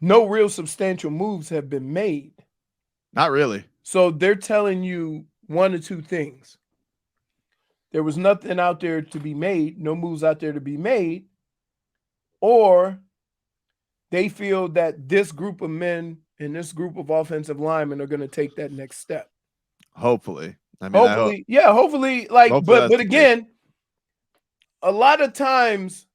no real substantial moves have been made. Not really. So they're telling you one or two things. There was nothing out there to be made, no moves out there to be made, or they feel that this group of men and this group of offensive linemen are going to take that next step. Hopefully. I mean, Hopefully, yeah, hopefully, like, hopefully that's but the case. again, a lot of times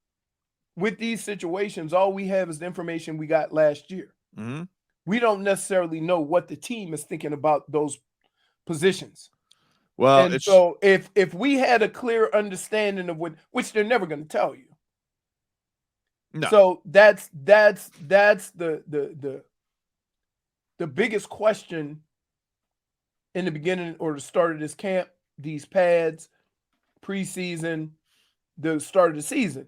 with these situations, all we have is the information we got last year. Mm-hmm. We don't necessarily know what the team is thinking about those positions. Well, And so if we had a clear understanding of what, which they're never going to tell you. No. So that's the biggest question in the beginning or the start of this camp, these pads, preseason, the start of the season.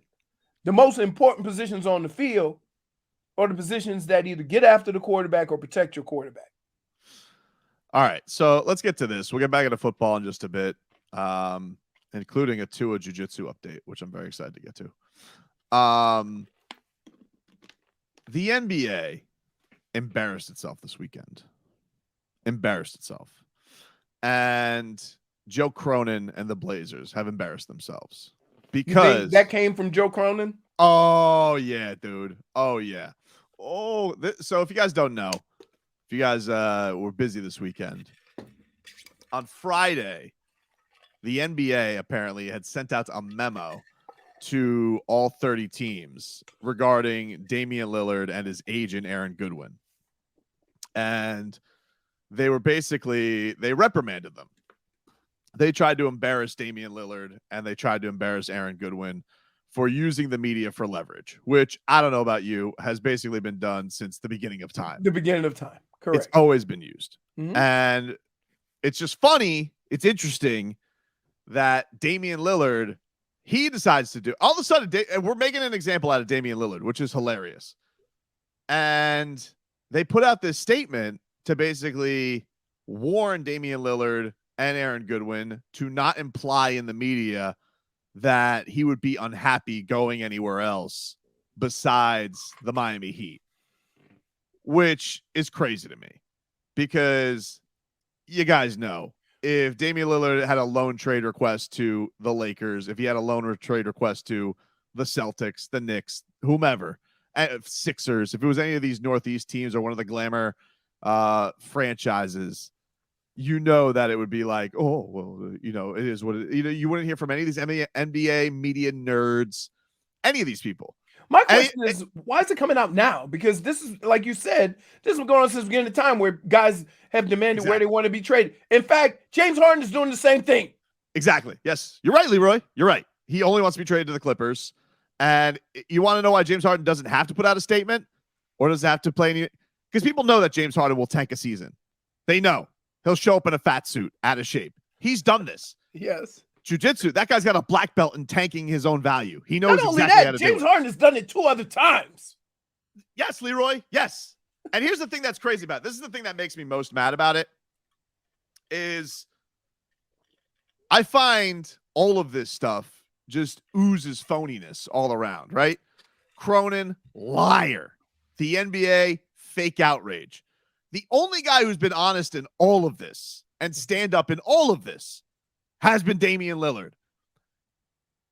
The most important positions on the field are the positions that either get after the quarterback or protect your quarterback. All right, so let's get to this. We'll get back into football in just a bit, including a Tua Jiu-Jitsu update, which I'm very excited to get to. The NBA embarrassed itself this weekend. Embarrassed itself. And Joe Cronin and the Blazers have embarrassed themselves. Because that came from Joe Cronin? Oh, yeah, dude. Oh, yeah. Oh, so if you guys don't know, if you guys were busy this weekend, on Friday, the NBA apparently had sent out a memo to all 30 teams regarding Damian Lillard and his agent, Aaron Goodwin. And they reprimanded them. They tried to embarrass Damian Lillard and they tried to embarrass Aaron Goodwin for using the media for leverage, which I don't know about you, has basically been done since the beginning of time. The beginning of time. Correct. It's always been used. Mm-hmm. And it's just funny. It's interesting that Damian Lillard, he decides to do all of a sudden. We're making an example out of Damian Lillard, which is hilarious. And they put out this statement to basically warn Damian Lillard and Aaron Goodwin to not imply in the media that he would be unhappy going anywhere else besides the Miami Heat, which is crazy to me because you guys know if Damian Lillard had a loan trade request to the Lakers, if he had a loan trade request to the Celtics, the Knicks, whomever, Sixers, if it was any of these Northeast teams or one of the glamour franchises, you know that it would be like, oh, well, it is what it, you wouldn't hear from any of these NBA media nerds, any of these people. My question is, why is it coming out now? Because this is, like you said, this has been going on since the beginning of time where guys have demanded where they want to be traded. In fact, James Harden is doing the same thing. Exactly. Yes. You're right, Leroy. You're right. He only wants to be traded to the Clippers. And you want to know why James Harden doesn't have to put out a statement or doesn't have to play any? Because people know that James Harden will tank a season. They know. He'll show up in a fat suit, out of shape. He's done this. Yes. Jiu-jitsu, that guy's got a black belt in tanking his own value. He knows Not exactly only that, how to James do it. Harden has done it 2 other times. Yes, Leroy. Yes. And here's the thing that's crazy about it. This is the thing that makes me most mad about it is I find all of this stuff just oozes phoniness all around, right? Cronin, liar. The NBA, fake outrage. The only guy who's been honest in all of this and stand up in all of this has been Damian Lillard.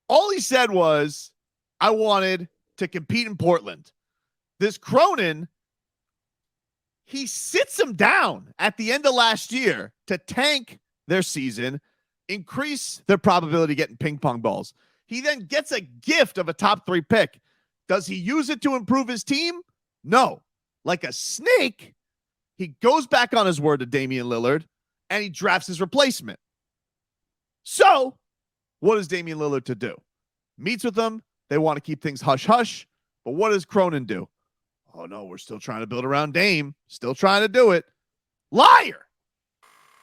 All he said was, I wanted to compete in Portland. This Cronin, he sits him down at the end of last year to tank their season, increase their probability of getting ping pong balls. He then gets a gift of a top 3 pick. Does he use it to improve his team? No. Like a snake, he goes back on his word to Damian Lillard, and he drafts his replacement. So, what does Damian Lillard to do? Meets with them. They want to keep things hush-hush. But what does Cronin do? Oh, no, we're still trying to build around Dame. Still trying to do it. Liar.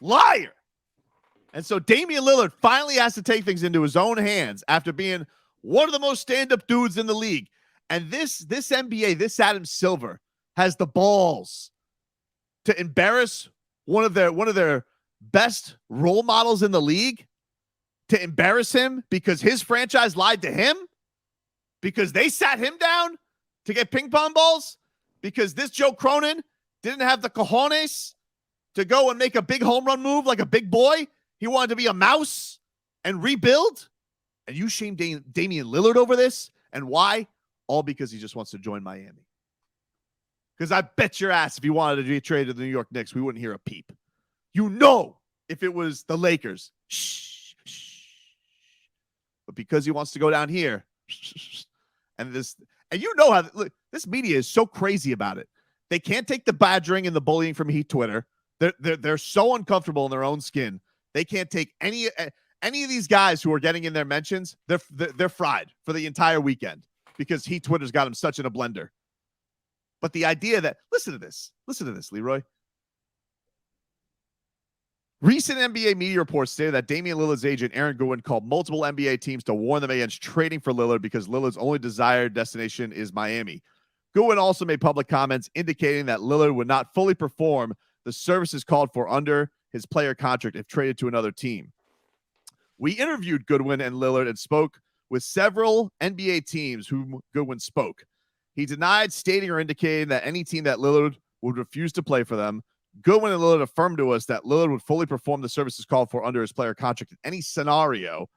Liar. And so Damian Lillard finally has to take things into his own hands after being one of the most stand-up dudes in the league. And this NBA, this Adam Silver, has the balls to embarrass one of their best role models in the league, to embarrass him because his franchise lied to him, because they sat him down to get ping pong balls. because this Joe Cronin didn't have the cojones to go and make a big home run move like a big boy. He wanted to be a mouse and rebuild. And you shame Damian Lillard over this. And why? All because he just wants to join Miami. Because I bet your ass if he wanted to be traded to the New York Knicks, we wouldn't hear a peep. You know, if it was the Lakers, shh, shh. But because he wants to go down here, and you know how look, this media is so crazy about it. They can't take the badgering and the bullying from Heat Twitter. They're so uncomfortable in their own skin. They can't take any of these guys who are getting in their mentions. They're fried for the entire weekend because Heat Twitter's got them such in a blender. But the idea that listen to this, Leroy. Recent NBA media reports say that Damian Lillard's agent, Aaron Goodwin, called multiple NBA teams to warn them against trading for Lillard because Lillard's only desired destination is Miami. Goodwin also made public comments indicating that Lillard would not fully perform the services called for under his player contract if traded to another team. We interviewed Goodwin and Lillard and spoke with several NBA teams whom Goodwin spoke. He denied stating or indicating that any team that Lillard would refuse to play for them. Goodwin and Lillard affirmed to us that Lillard would fully perform the services called for under his player contract in any scenario.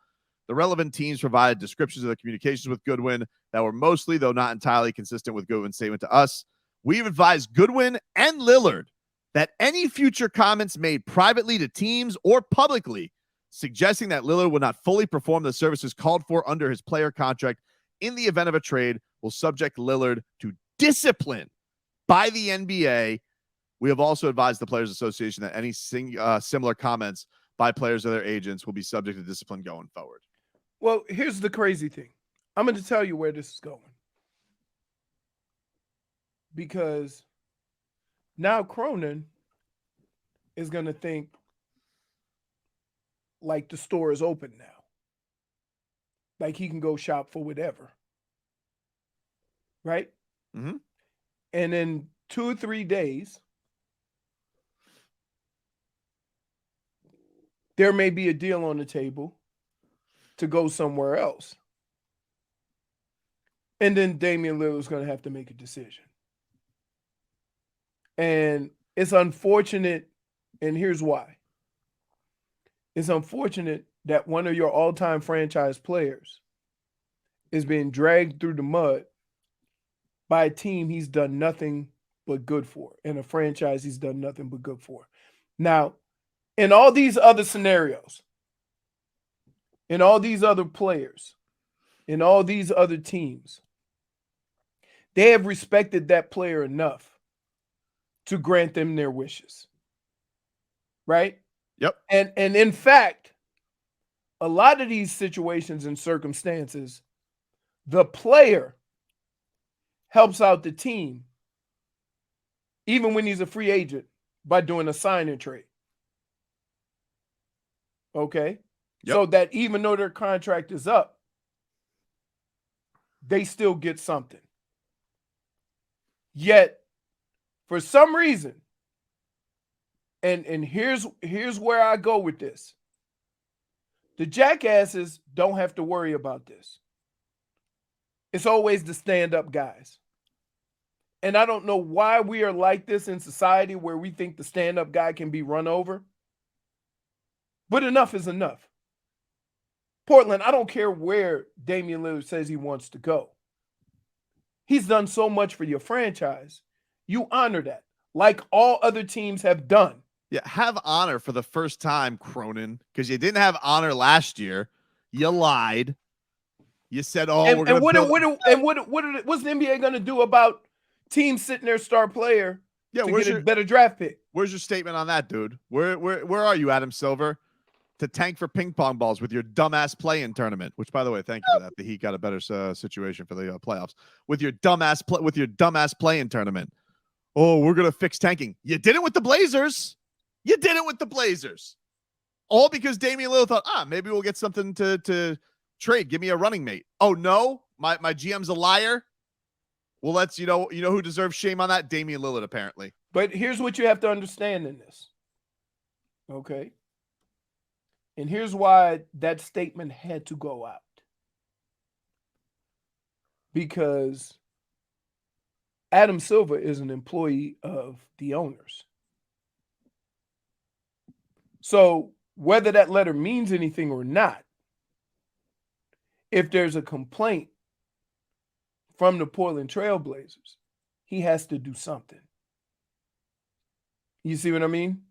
The relevant teams provided descriptions of the communications with Goodwin that were mostly, though not entirely, consistent with Goodwin's statement to us. We've advised Goodwin and Lillard that any future comments made privately to teams or publicly suggesting that Lillard would not fully perform the services called for under his player contract in the event of a trade will subject Lillard to discipline by the NBA. We have also advised the Players Association that any similar comments by players or their agents will be subject to discipline going forward. Well, here's the crazy thing. I'm going to tell you where this is going. Because now Cronin is going to think like the store is open now. Like he can go shop for whatever. Right? Mm-hmm. And in 2 or 3 days, there may be a deal on the table to go somewhere else. And then Damian Lillard's going to have to make a decision. And it's unfortunate, and here's why. It's unfortunate that one of your all-time franchise players is being dragged through the mud by a team he's done nothing but good for, and a franchise he's done nothing but good for. Now, in all these other scenarios, in all these other players, in all these other teams, they have respected that player enough to grant them their wishes. Right? Yep. And in fact, a lot of these situations and circumstances, the player helps out the team, even when he's a free agent, by doing a sign and trade. Okay? Yep. So that even though their contract is up, they still get something. Yet, for some reason, and here's where I go with this. The jackasses don't have to worry about this. It's always the stand-up guys. And I don't know why we are like this in society where we think the stand-up guy can be run over. But enough is enough. Portland, I don't care where Damian Lillard says he wants to go. He's done so much for your franchise. You honor that, like all other teams have done. Yeah, have honor for the first time, Cronin, because you didn't have honor last year. You lied. You said, "Oh, we're going to." What's the NBA going to do about teams sitting their star player to get a better draft pick? Where's your statement on that, dude? Where are you, Adam Silver, to tank for ping pong balls with your dumbass play-in tournament? Which, by the way, thank you for that. The Heat got a better situation for the playoffs with your dumbass play-in tournament. Oh, we're going to fix tanking. You did it with the Blazers. You did it with the Blazers. All because Damian Lillard thought, maybe we'll get something to trade. Give me a running mate. Oh, no, my GM's a liar. Well, let's, you know who deserves shame on that? Damian Lillard, apparently. But here's what you have to understand in this. Okay. And here's why that statement had to go out. Because Adam Silver is an employee of the owners. So whether that letter means anything or not, if there's a complaint from the Portland Trailblazers, he has to do something. You see what I mean?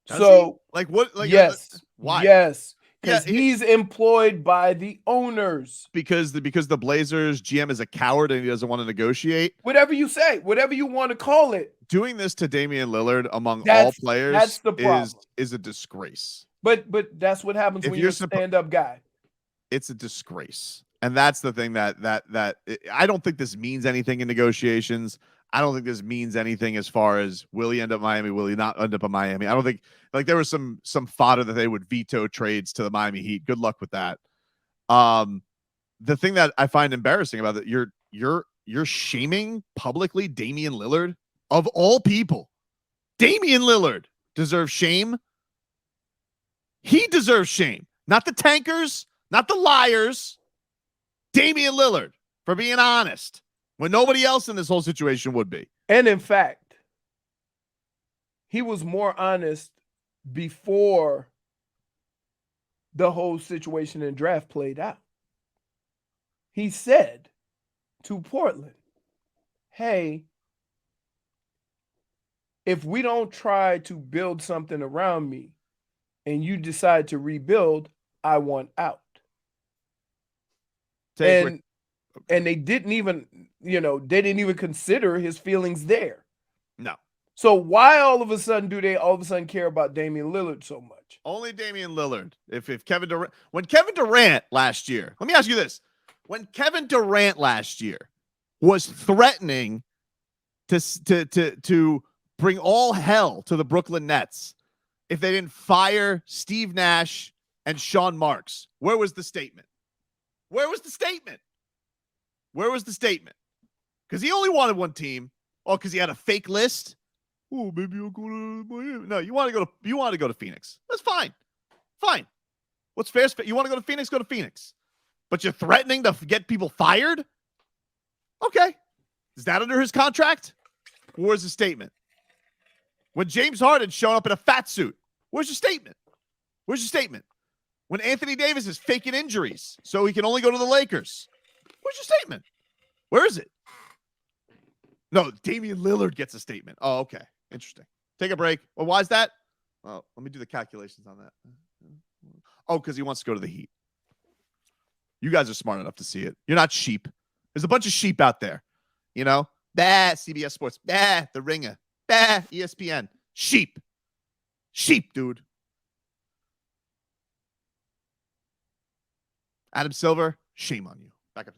Does so he? Like what? Like yes, why? Yes, Yeah, because he's employed by the owners. Because the Blazers GM is a coward and he doesn't want to negotiate. Whatever you say, whatever you want to call it. Doing this to Damian Lillard among all players that's the problem. is a disgrace. But that's what happens when you're a stand-up guy. It's a disgrace. And that's the thing that I don't think this means anything in negotiations. I don't think this means anything as far as will he end up Miami, will he not end up in Miami. I don't think, like, there was some fodder that they would veto trades to the Miami Heat. Good luck with that. The thing that I find embarrassing about that, you're shaming publicly Damian Lillard of all people. Damian Lillard deserves shame. He deserves shame. Not the tankers, not the liars. Damian Lillard for being honest when nobody else in this whole situation would be. And in fact, he was more honest before the whole situation in draft played out. He said to Portland, hey, if we don't try to build something around me and you decide to rebuild, I want out. And they didn't even, they didn't even consider his feelings there. No. So why all of a sudden do they all of a sudden care about Damian Lillard so much? Only Damian Lillard. If Kevin Durant, when Kevin Durant last year, let me ask you this. When Kevin Durant last year was threatening to bring all hell to the Brooklyn Nets if they didn't fire Steve Nash and Sean Marks, where was the statement? Where was the statement? Where was the statement? Because he only wanted one team. Oh, because he had a fake list. Oh, maybe I'll go to Miami. No, you want to go to Phoenix. That's fine. Fine. What's fair? You want to go to Phoenix? Go to Phoenix. But you're threatening to get people fired? Okay. Is that under his contract? Where's the statement? When James Harden showed up in a fat suit, where's your statement? Where's your statement? When Anthony Davis is faking injuries so he can only go to the Lakers, where's your statement? Where is it? No, Damian Lillard gets a statement. Oh, okay. Interesting. Take a break. Well, why is that? Oh, let me do the calculations on that. Oh, because he wants to go to the Heat. You guys are smart enough to see it. You're not sheep. There's a bunch of sheep out there. Bah, CBS Sports. Bah, The Ringer. Bah, ESPN. Sheep. Sheep, dude. Adam Silver, shame on you. Back up.